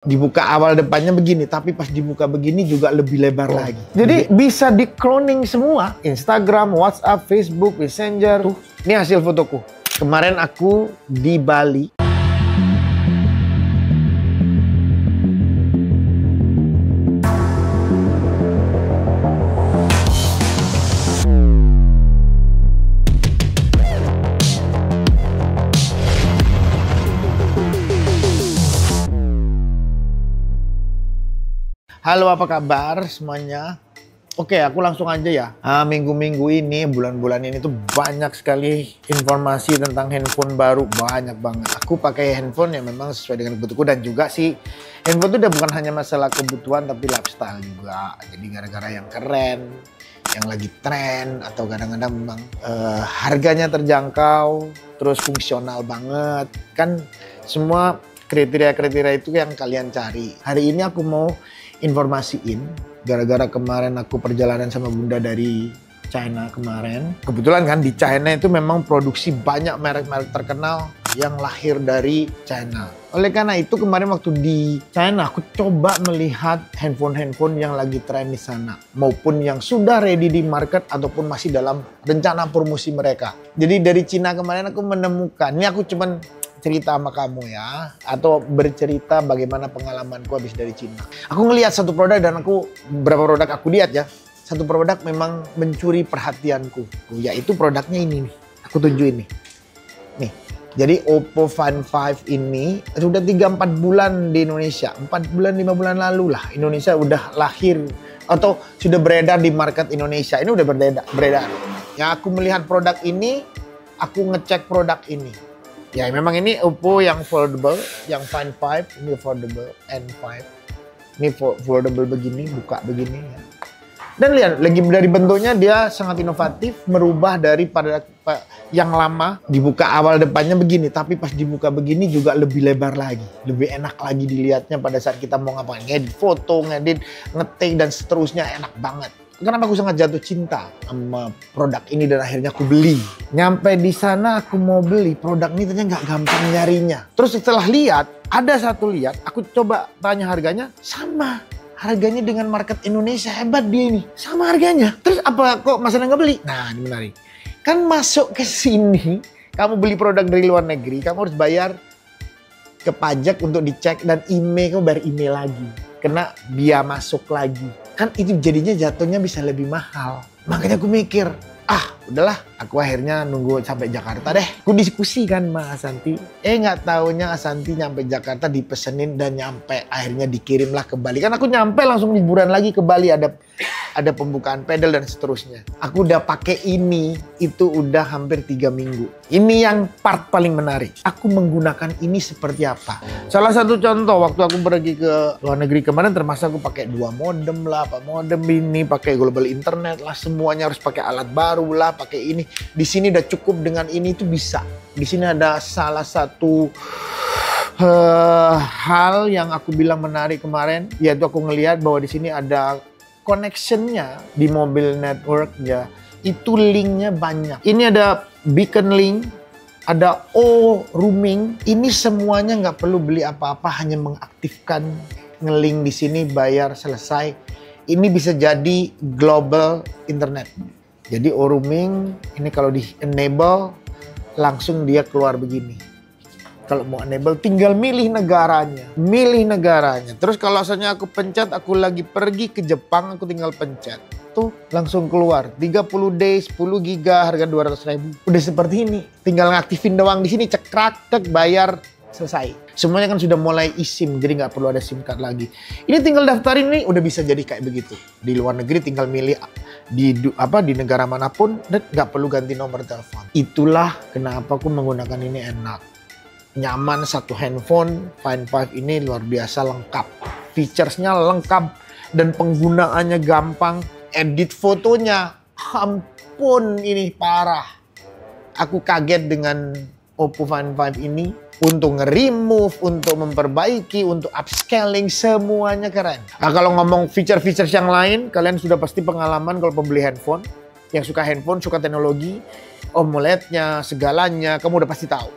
Dibuka awal depannya begini, tapi pas dibuka begini juga lebih lebar lagi. Jadi bisa di cloning semua. Instagram, WhatsApp, Facebook, Messenger. Tuh, ini hasil fotoku. Kemarin aku di Bali. Halo, apa kabar semuanya? Oke, aku langsung aja ya. Minggu-minggu ini, bulan-bulan ini tuh banyak sekali informasi tentang handphone baru. Banyak banget. Aku pakai handphone yang memang sesuai dengan kebutuhanku. Dan juga sih, handphone tuh udah bukan hanya masalah kebutuhan, tapi lifestyle juga. Jadi gara-gara yang keren, yang lagi tren, atau kadang-kadang memang harganya terjangkau, terus fungsional banget. Kan semua kriteria-kriteria itu yang kalian cari. Hari ini aku mau informasiin, gara-gara kemarin aku perjalanan sama Bunda dari China kemarin. Kebetulan kan di China itu memang produksi banyak merek-merek terkenal yang lahir dari China. Oleh karena itu kemarin waktu di China aku coba melihat handphone-handphone yang lagi tren di sana. Maupun yang sudah ready di market ataupun masih dalam rencana promosi mereka. Jadi dari China kemarin aku menemukan, ini aku cuman cerita sama kamu ya, atau bercerita bagaimana pengalamanku habis dari Cina. Aku ngelihat satu produk dan beberapa produk aku lihat ya, satu produk memang mencuri perhatianku, yaitu produknya ini nih. Aku tunjukin nih. Jadi Oppo Find 5 ini sudah 3-4 bulan di Indonesia, 4 bulan 5 bulan lalu lah Indonesia udah lahir atau sudah beredar di market Indonesia. Ini udah beredar. Ya, aku melihat produk ini, aku ngecek produk ini. Ya memang ini Oppo yang foldable, yang Find 5 ini foldable, N5. Ini foldable begini, buka begini ya. Dan lihat, lagi dari bentuknya dia sangat inovatif, merubah daripada yang lama. Dibuka awal depannya begini, tapi pas dibuka begini juga lebih lebar lagi. Lebih enak lagi dilihatnya pada saat kita mau ngapain, ngedit foto, ngedit, ngetik dan seterusnya, enak banget. Kenapa aku sangat jatuh cinta sama produk ini dan akhirnya aku beli. Nyampe di sana aku mau beli, produk ini ternyata nggak gampang nyarinya. Terus setelah lihat, aku coba tanya harganya, sama harganya dengan market Indonesia, hebat dia ini. Sama harganya. Terus apa kok Mas nggak beli? Nah ini menarik. Kan masuk ke sini, kamu beli produk dari luar negeri, kamu harus bayar ke pajak untuk dicek dan email, kamu bayar email lagi. Kena biaya masuk lagi. Kan itu jadinya jatuhnya bisa lebih mahal. Makanya aku mikir, udahlah, aku akhirnya nunggu sampai Jakarta deh. Aku diskusi kan sama Asanti. Nggak taunya Asanti nyampe Jakarta dipesenin dan nyampe. Akhirnya dikirimlah ke Bali. Kan aku nyampe langsung liburan lagi ke Bali. Ada pembukaan pedal dan seterusnya. Aku udah pakai ini, itu udah hampir 3 minggu. Ini yang part paling menarik. Aku menggunakan ini seperti apa. Salah satu contoh, waktu aku pergi ke luar negeri kemarin, termasuk aku pakai 2 modem lah. Modem ini, pakai global internet lah. Semuanya harus pakai alat baru lah, pakai ini. Di sini udah cukup dengan ini itu bisa. Di sini ada salah satu hal yang aku bilang menarik kemarin, yaitu aku ngelihat bahwa di sini ada connection-nya di mobil network-nya. Itu link-nya banyak. Ini ada beacon link, ada roaming. Ini semuanya nggak perlu beli apa-apa, hanya mengaktifkan nge-link di sini, bayar, selesai. Ini bisa jadi global internet. Jadi roaming ini kalau di enable langsung dia keluar begini. Kalau mau enable tinggal milih negaranya. Terus kalau asalnya aku pencet, aku lagi pergi ke Jepang, aku tinggal pencet. Tuh langsung keluar 30 days 10 giga harga 200.000. Udah seperti ini. Tinggal ngaktifin doang di sini, cekrak, bayar, selesai. Semuanya kan sudah mulai eSIM, jadi nggak perlu ada SIM card lagi. Ini tinggal daftarin nih, udah bisa jadi kayak begitu. Di luar negeri tinggal milih di negara manapun dan nggak perlu ganti nomor telepon. Itulah kenapa aku menggunakan ini enak. Nyaman, satu handphone Find 5 ini luar biasa lengkap. Featuresnya lengkap dan penggunaannya gampang. Edit fotonya, ampun ini parah. Aku kaget dengan Oppo Find 5 ini. Untuk nge-remove, untuk memperbaiki, untuk upscaling, semuanya keren. Nah, kalau ngomong feature-features yang lain, kalian sudah pasti pengalaman kalau pembeli handphone. Yang suka handphone, suka teknologi, OLED-nya, segalanya, kamu udah pasti tahu.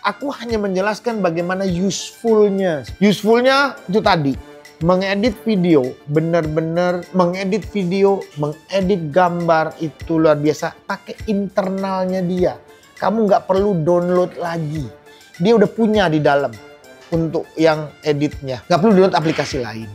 Aku hanya menjelaskan bagaimana usefulnya. Usefulnya itu tadi. Mengedit video, benar-benar mengedit video, mengedit gambar itu luar biasa. Pakai internalnya dia. Kamu nggak perlu download lagi. Dia udah punya di dalam untuk yang editnya. Nggak perlu download aplikasi lain.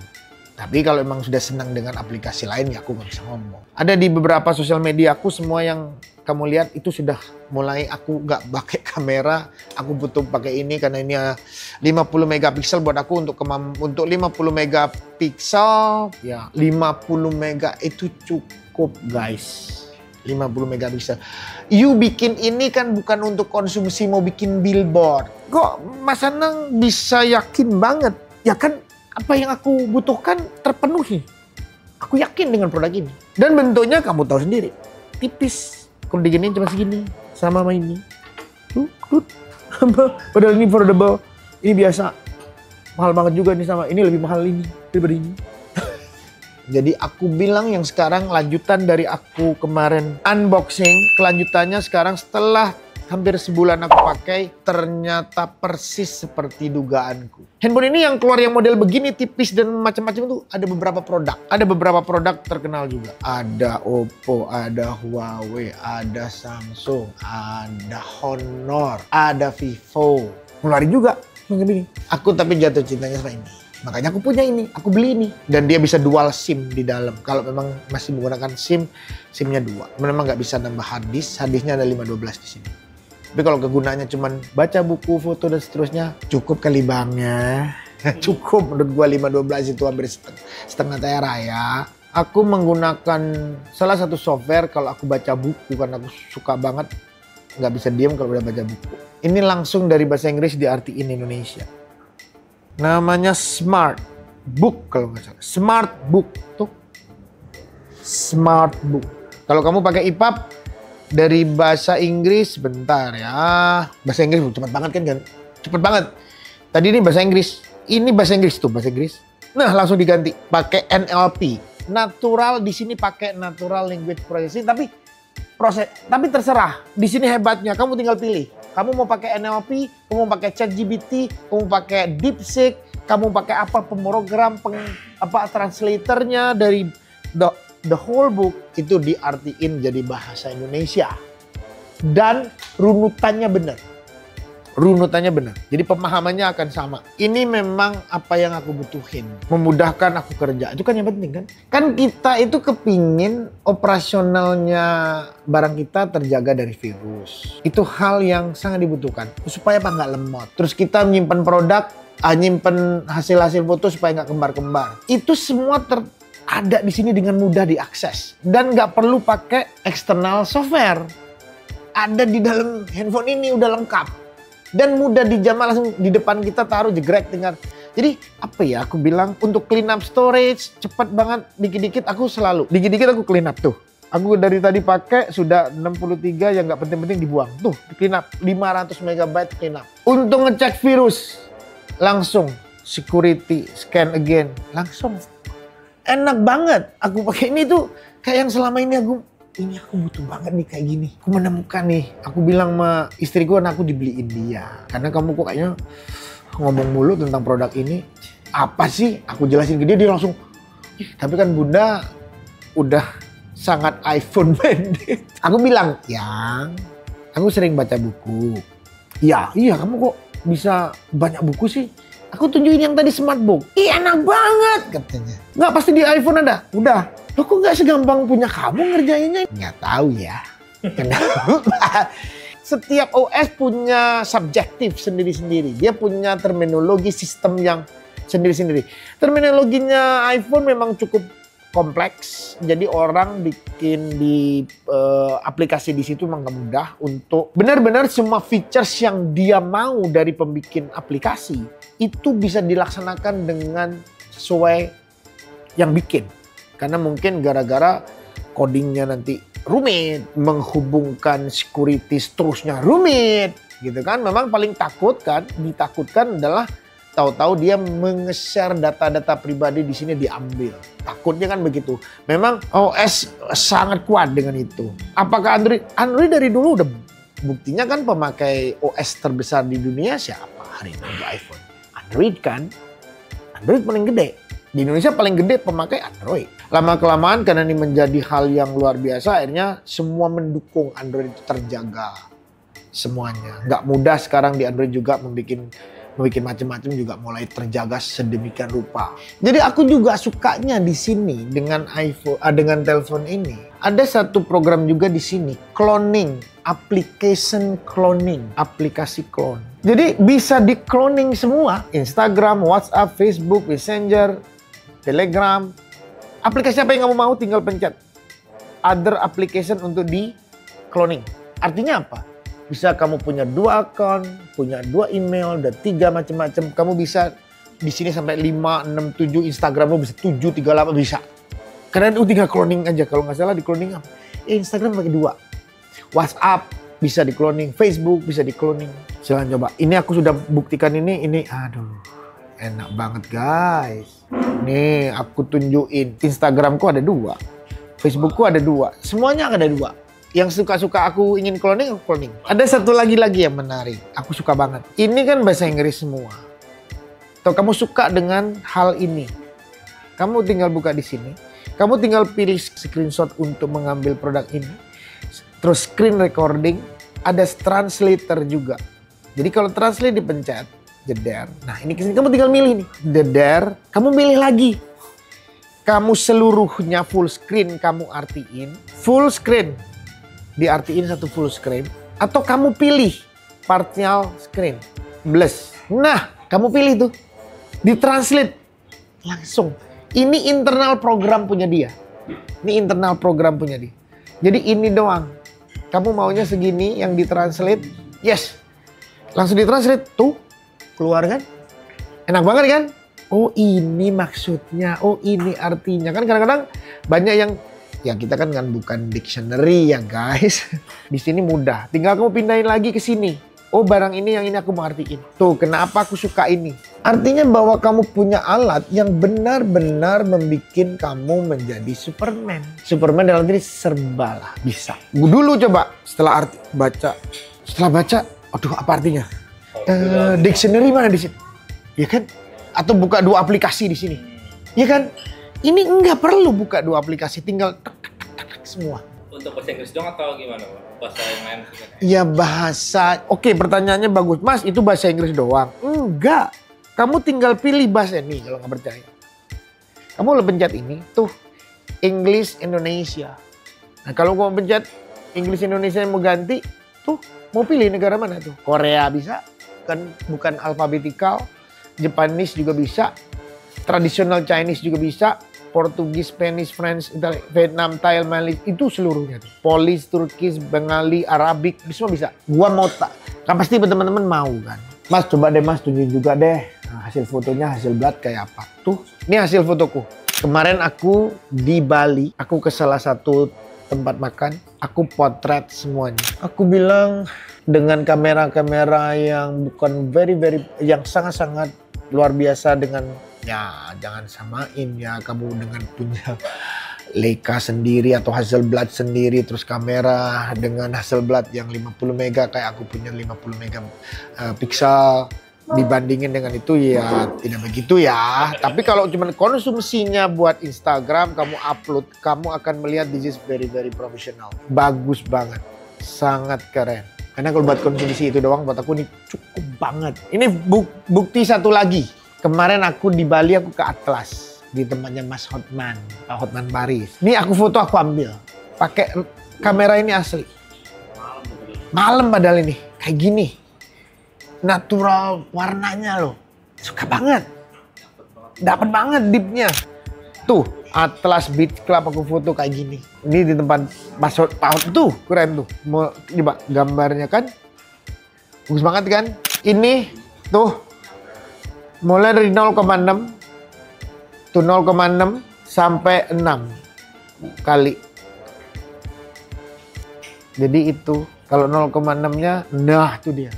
Tapi kalau emang sudah senang dengan aplikasi lain, ya aku nggak bisa ngomong. Ada di beberapa sosial media aku, semua yang kamu lihat itu sudah mulai aku nggak pakai kamera. Aku butuh pakai ini karena ini 50 megapiksel buat aku untuk 50 megapiksel. Ya 50 mega itu cukup guys. 50 megapiksel. You bikin ini kan bukan untuk konsumsi, mau bikin billboard. Kok Mas Anang bisa yakin banget? Ya kan apa yang aku butuhkan terpenuhi. Aku yakin dengan produk ini. Dan bentuknya kamu tahu sendiri. Tipis. Kalau diginiin cuma segini. Sama ini. Padahal ini affordable. Ini biasa. Mahal banget juga nih sama. Ini lebih mahal ini daripada ini. Jadi aku bilang yang sekarang lanjutan dari aku kemarin unboxing. Kelanjutannya sekarang setelah hampir sebulan aku pakai, ternyata persis seperti dugaanku. Handphone ini yang keluar yang model begini tipis dan macam-macam itu ada beberapa produk. Ada beberapa produk terkenal juga. Ada Oppo, ada Huawei, ada Samsung, ada Honor, ada Vivo. Ngeluarin juga macam ini. Aku tapi jatuh cintanya sama ini. Makanya aku punya ini, aku beli ini. Dan dia bisa dual SIM di dalam. Kalau memang masih menggunakan SIM, SIM-nya 2. Memang nggak bisa nambah hard disk, hard disk-nya ada 512 di sini. Tapi kalau kegunaannya cuman baca buku, foto dan seterusnya, cukup kali bangnya. Cukup menurut gua 512 itu hampir setengah tera ya. Aku menggunakan salah satu software kalau aku baca buku karena aku suka banget. Nggak bisa diam kalau udah baca buku. Ini langsung dari bahasa Inggris diartiin Indonesia. Namanya Smart Book kalau nggak salah. Smart Book tuh. Smart Book. Kalau kamu pakai EPUB dari bahasa Inggris, bentar ya. Bahasa Inggris cepet banget kan? Cepet banget. Tadi ini bahasa Inggris. Ini bahasa Inggris tuh, bahasa Inggris. Nah, langsung diganti pakai NLP. Natural di sini pakai Natural Language Processing, tapi terserah. Di sini hebatnya, kamu tinggal pilih. Kamu mau pakai NLP, kamu mau pakai ChatGPT, kamu pakai DeepSeek, kamu pakai apa pemrogram, translatornya dari the whole book itu diartiin jadi bahasa Indonesia. Dan runutannya benar. Runutannya benar. Jadi pemahamannya akan sama. Ini memang apa yang aku butuhin. Memudahkan aku kerja. Itu kan yang penting kan. Kan kita itu kepingin operasionalnya barang kita terjaga dari virus. Itu hal yang sangat dibutuhkan. Supaya apa nggak lemot. Terus kita menyimpan produk, nyimpen hasil-hasil foto supaya nggak kembar-kembar. Itu semua ada di sini dengan mudah diakses. Dan nggak perlu pakai external software. Ada di dalam handphone ini udah lengkap. Dan mudah dijamah langsung di depan kita taruh jegrek tinggal. Jadi apa ya aku bilang untuk clean up storage cepat banget dikit-dikit aku selalu. Dikit-dikit aku clean up tuh. Aku dari tadi pakai sudah 63 yang nggak penting-penting dibuang. Tuh clean up 500 MB clean up. Untuk ngecek virus langsung security scan again langsung. Enak banget. Aku pakai ini tuh kayak yang selama ini aku butuh banget nih kayak gini. Aku menemukan nih. Aku bilang sama istriku dan aku dibeliin dia. Karena kamu kok kayaknya ngomong mulu tentang produk ini. Apa sih? Aku jelasin ke dia, dia langsung, tapi kan bunda udah sangat iPhone minded. Aku bilang, yang aku sering baca buku. Iya kamu kok bisa banyak buku sih? Aku tunjukin yang tadi Smart Book. Ih enak banget katanya. Nggak pasti di iPhone ada. Udah. Loh kok nggak segampang punya kamu ngerjainnya? Nggak tahu ya. Kenapa? Setiap OS punya subjektif sendiri-sendiri. Dia punya terminologi sistem yang sendiri-sendiri. Terminologinya iPhone memang cukup kompleks. Jadi orang bikin di aplikasi di situ memang nggak mudah untuk benar-benar semua features yang dia mau dari pembikin aplikasi itu bisa dilaksanakan dengan sesuai yang bikin. Karena mungkin gara-gara codingnya nanti rumit, menghubungkan security seterusnya rumit, gitu kan. Memang paling ditakutkan adalah tahu-tahu dia menge-share data-data pribadi di sini diambil. Takutnya kan begitu. Memang OS sangat kuat dengan itu. Apakah Android? Android dari dulu udah Buktinya kan pemakai OS terbesar di dunia siapa hari ini untuk iPhone? Android kan? Android paling gede. Di Indonesia paling gede pemakai Android. Lama-kelamaan karena ini menjadi hal yang luar biasa, akhirnya semua mendukung Android itu terjaga. Semuanya. Nggak mudah sekarang di Android juga membuat macam-macam juga mulai terjaga sedemikian rupa. Jadi aku juga sukanya di sini dengan iPhone, dengan telepon ini. Ada satu program juga di sini, cloning, application cloning, aplikasi clone. Jadi bisa di cloning semua, Instagram, WhatsApp, Facebook, Messenger, Telegram. Aplikasi apa yang kamu mau tinggal pencet. Other application untuk di cloning. Artinya apa? Bisa kamu punya 2 account, punya 2 email, dan 3 macam-macam. Kamu bisa di sini sampai 5, 6, 7, Instagram lo bisa 7, 38 bisa. Karena itu tinggal cloning aja. Kalau nggak salah di cloning apa? Instagram pakai 2. WhatsApp bisa di cloning, Facebook bisa di cloning. Silahkan coba. Ini aku sudah buktikan ini aduh. Enak banget guys. Nih aku tunjukin. Instagramku ada 2. Facebookku ada 2. Semuanya ada 2. Yang suka-suka aku ingin cloning, aku cloning. Ada satu lagi yang menarik. Aku suka banget. Ini kan bahasa Inggris semua. Atau kamu suka dengan hal ini. Kamu tinggal buka di sini. Kamu tinggal pilih screenshot untuk mengambil produk ini. Terus screen recording. Ada translator juga. Jadi kalau translate dipencet, jeder. Nah ini kesini kamu tinggal milih nih. Jeder. Kamu milih lagi. Kamu seluruhnya full screen kamu artiin. Full screen. Diartiin satu full screen, atau kamu pilih partial screen, bless. Nah, kamu pilih tuh, ditranslate langsung. Ini internal program punya dia. Ini internal program punya dia. Jadi ini doang. Kamu maunya segini yang ditranslate, yes. Langsung ditranslate, tuh keluar kan? Enak banget kan? Oh ini maksudnya, oh ini artinya. Kan kadang-kadang banyak yang ya kita kan bukan dictionary ya guys. Di sini mudah. Tinggal kamu pindahin lagi ke sini. Oh barang ini yang ini aku mengertiin. Tuh kenapa aku suka ini. Artinya bahwa kamu punya alat yang benar-benar membuat kamu menjadi Superman. Superman dalam diri serba lah bisa. Dulu coba setelah baca. Setelah baca, aduh apa artinya? Dictionary mana di sini? Ya kan? Atau buka 2 aplikasi di sini. Ya kan? Ini enggak perlu buka 2 aplikasi, tinggal semua. Untuk bahasa Inggris doang atau gimana, Pak? Bahasa yang lain? Ya bahasa, oke pertanyaannya bagus. Mas, itu bahasa Inggris doang? Enggak. Kamu tinggal pilih bahasa ini kalau nggak percaya. Kamu pencet ini, tuh English Indonesia. Nah kalau kamu pencet English Indonesia yang mau ganti, tuh mau pilih negara mana tuh? Korea bisa, kan bukan alfabetikal. Japanese juga bisa. Tradisional Chinese juga bisa, Portugis, Spanish, French, Itali, Vietnam, Thai, Malay, itu seluruhnya. Polish, Turkish, Bengali, Arabic, semua bisa. Gua mau kan pasti teman-teman mau kan. Mas coba deh mas tunjukin juga deh hasil fotonya, hasil blood kayak apa. Tuh, ini hasil fotoku. Kemarin aku di Bali, aku ke salah satu tempat makan, aku potret semuanya. Aku bilang dengan kamera-kamera yang bukan yang sangat-sangat luar biasa dengan ya jangan samain ya kamu dengan punya Leica sendiri atau Hasselblad sendiri terus kamera dengan Hasselblad yang 50 mega kayak aku punya 50 mega pixel dibandingin dengan itu ya tidak begitu ya. Tapi kalau cuma konsumsinya buat Instagram kamu upload kamu akan melihat this is very professional. Bagus banget. Sangat keren. Karena kalau buat konsumsi itu doang buat aku ini cukup banget. Ini bukti satu lagi. Kemarin aku di Bali aku ke Atlas di tempatnya Mas Hotman, Pak Hotman Paris. Ini aku foto aku ambil. Pakai kamera ini asli. Malam padahal ini kayak gini. Natural warnanya loh. Suka banget. Dapat banget deepnya. Tuh, Atlas Beach Club aku foto kayak gini. Ini di tempat Pak tuh, keren tuh. Mau coba gambarnya kan? Bagus banget kan? Ini tuh mulai dari 0,6 tuh 0,6 sampai 6 kali. Jadi itu kalau 0,6-nya nah itu dia.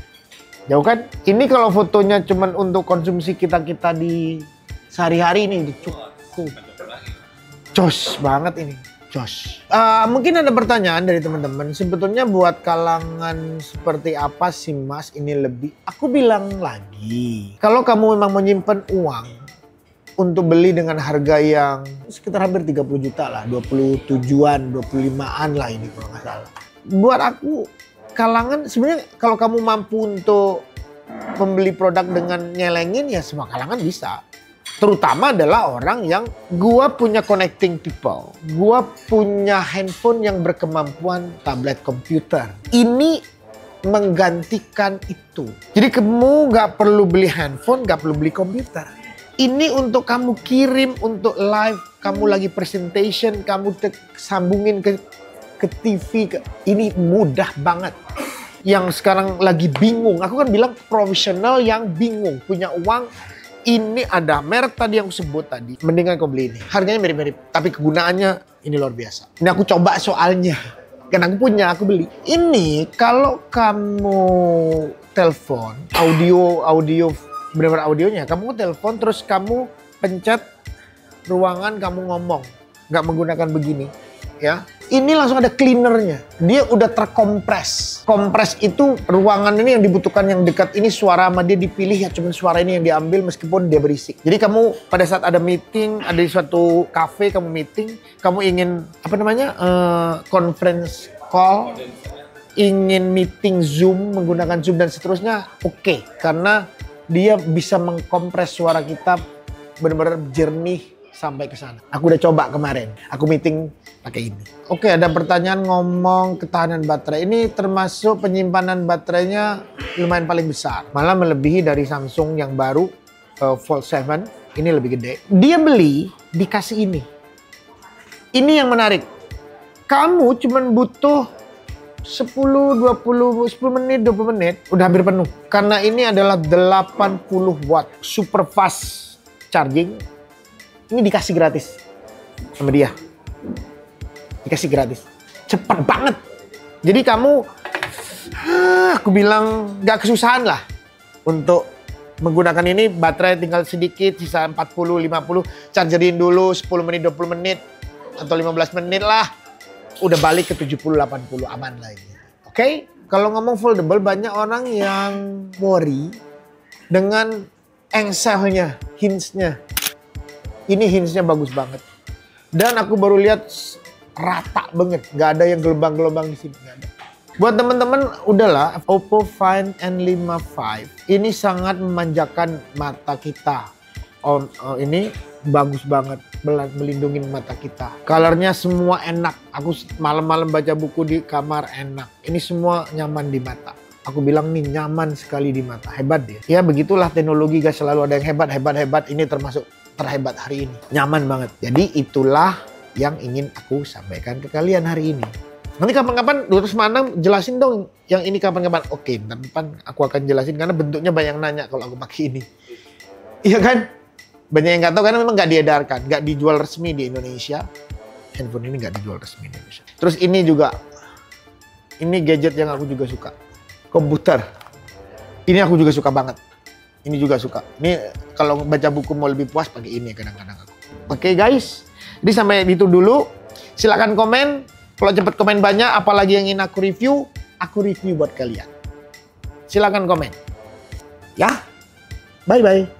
Jauh kan? Ini kalau fotonya cuman untuk konsumsi kita di sehari-hari ini cukup. Jos banget ini. Jos. Mungkin ada pertanyaan dari teman-teman. Sebetulnya buat kalangan seperti apa sih Mas ini lebih? Aku bilang lagi, kalau kamu memang menyimpan uang untuk beli dengan harga yang sekitar hampir 30 juta lah, 27-an, 25-an lah ini kalau nggak salah. Buat aku, kalangan sebenarnya kalau kamu mampu untuk membeli produk dengan nyelengin ya semua kalangan bisa. Terutama adalah orang yang gua punya connecting people. Gua punya handphone yang berkemampuan tablet komputer. Ini menggantikan itu. Jadi kamu nggak perlu beli handphone, nggak perlu beli komputer. Ini untuk kamu kirim untuk live, kamu lagi presentation, kamu sambungin ke TV. Ini mudah banget. Yang sekarang lagi bingung, aku kan bilang profesional yang bingung, punya uang. Ini ada merek tadi yang aku sebut tadi. Mendingan kau beli ini. Harganya mirip-mirip. Tapi kegunaannya ini luar biasa. Ini aku coba soalnya. Karena aku punya, aku beli. Ini kalau kamu telepon, audio benar-benar audionya. Kamu telepon terus kamu pencet ruangan, kamu ngomong. Nggak menggunakan begini. Ya, ini langsung ada cleanernya. Dia udah terkompres. Kompres itu ruangan ini yang dibutuhkan yang dekat ini suara sama dia dipilih ya cuma suara ini yang diambil meskipun dia berisik. Jadi kamu pada saat ada meeting, ada di suatu cafe kamu meeting, kamu ingin apa namanya conference call, ingin meeting Zoom menggunakan Zoom dan seterusnya, oke. Karena dia bisa mengkompres suara kita benar-benar jernih sampai ke sana. Aku udah coba kemarin. Aku meeting pakai ini. Oke, ada pertanyaan ngomong ketahanan baterai. Ini termasuk penyimpanan baterainya lumayan paling besar. Malah melebihi dari Samsung yang baru Fold 7. Ini lebih gede. Dia beli dikasih ini. Ini yang menarik. Kamu cuman butuh 10 menit, 20 menit udah hampir penuh. Karena ini adalah 80 watt super fast charging. Ini dikasih gratis sama dia. Dikasih gratis. Cepat banget. Jadi kamu, aku bilang gak kesusahan lah untuk menggunakan ini. Baterai tinggal sedikit, sisa 40-50. Chargerin dulu 10 menit, 20 menit. Atau 15 menit lah. Udah balik ke 70-80, aman lagi. Oke? Kalau ngomong foldable, banyak orang yang worry dengan engselnya, hinge-nya. Ini hinge-nya bagus banget. Dan aku baru lihat rata banget. Gak ada yang gelombang-gelombang di sini. Gak ada. Buat teman-teman, udahlah. Oppo Find N5 5. Ini sangat memanjakan mata kita. Ini bagus banget. Melindungi mata kita. Colornya semua enak. Aku malam-malam baca buku di kamar enak. Ini semua nyaman di mata. Aku bilang nih nyaman sekali di mata. Hebat deh. Ya begitulah teknologi guys. Selalu ada yang hebat. Ini termasuk terhebat hari ini. Nyaman banget. Jadi itulah yang ingin aku sampaikan ke kalian hari ini. Nanti kapan-kapan Dr. Semanang jelasin dong yang ini kapan-kapan. Oke, depan aku akan jelasin karena bentuknya banyak nanya kalau aku pakai ini. Iya kan? Banyak yang nggak tahu karena memang nggak diedarkan. Nggak dijual resmi di Indonesia. Handphone ini nggak dijual resmi di Indonesia. Terus ini juga. Ini gadget yang aku juga suka. Komputer. Ini aku juga suka banget. Ini juga suka. Ini kalau baca buku mau lebih puas pakai ini kadang-kadang aku. Oke guys. Jadi sampai itu dulu. Silakan komen. Kalau cepat komen banyak, apalagi yang ingin aku review buat kalian. Silakan komen. Ya. Bye-bye.